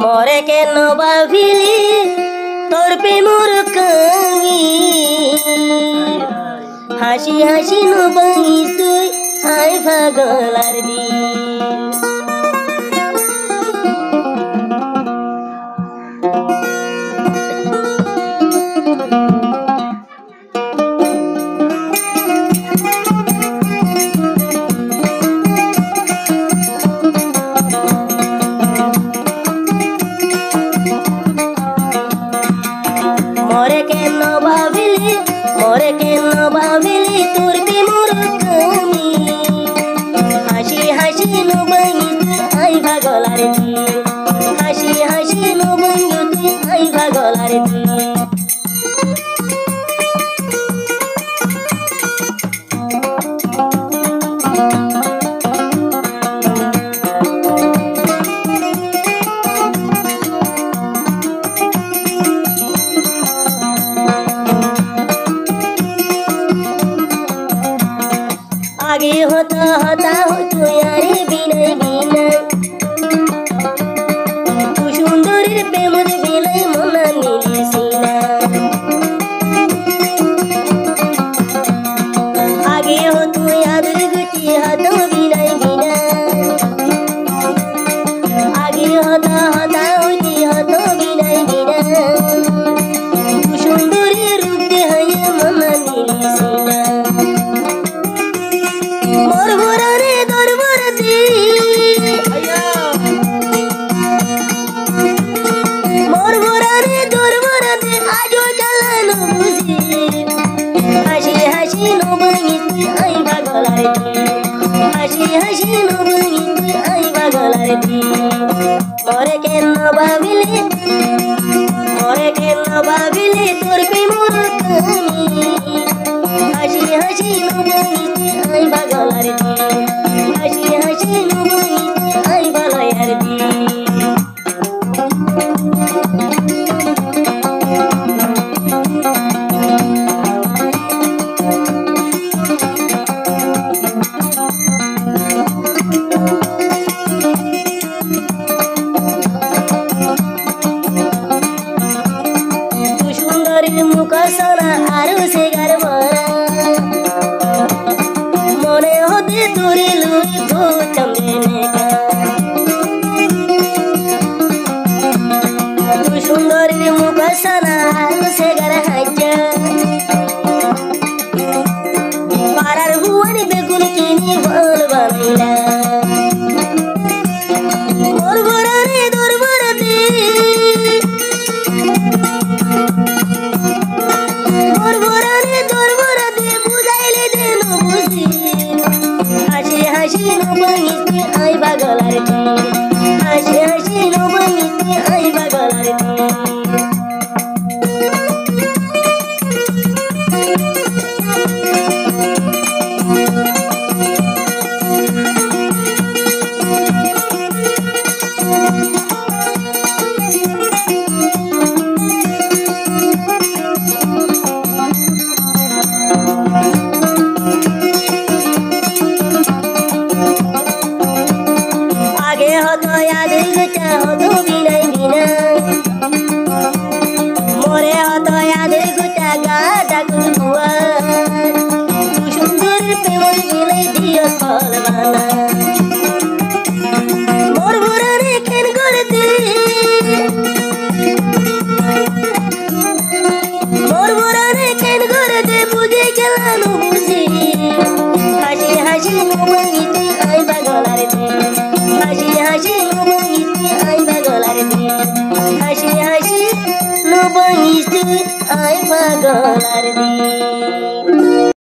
মরে কেন ভাবিলি তোর প্রেমর কামি হাসি হাসি নবাইস তুই হাই পাগলার দিল মরে কেন ভাবিলি তোর প্রেমর কামি হাসি হাসি নবাইস তুই হাই পাগলার দিল হাসি হাসি নবাইস তুই হাই পাগলার দিল आगे होता होता हो तू यारे बिनाई बिनाई तू सुंदर प्रेमर बिलाई मना मिलिसिना आगे हो तू यादर गुटी हाथ बिनाई बिनाई आगे होता होता हो ती हाथ बिनाई बिनाई तू सुंदर रूप दे है मना मिलिसिना मोर भराने दर भरती मोर भराने दर भरती आजो चलानो बुझी हासि हासि नबाइस तुई आई पागलार दिल हासि हासि नबाइस तुई आई पागलार दिल मरे केन भाबिले तोर प्रेमर कामी हासि हासि नबाइस तुई आई पागलार दिल हासि हासि नबाइस तुई आई पागलार दिल तू सुंदर मुख सोना आरु से गरबरा मने होते तोरे लुई गो चमने का तू सुंदर मुख सोना आरु से गरहाजा पारार हुआनी बेगुन किनी बोल बानीला मोर भराने दर भरती मोर भराने दर भरती बुझाइले देनो बुझी हासि हासि नबाइस तुई आई पागलार दिल हासि हासि नबाइस तुई आई पागलार दिल आगे होतो याद गुचा होतो बिनाई बिनाई मोरे होतो याद गुचा गा डाकुर बुआ तू सुंदर प्रेमर बिलाई दियो फलवाना मोर भराने केन करती मोर भराने केन करते बुझे चलानो बुझी हासि हासि नबाइस तुई आई पागलार दिल हासि हासि नबाइस तुई आई पागलार दिल हासि हासि नबाइस तुई आई पागलार दिल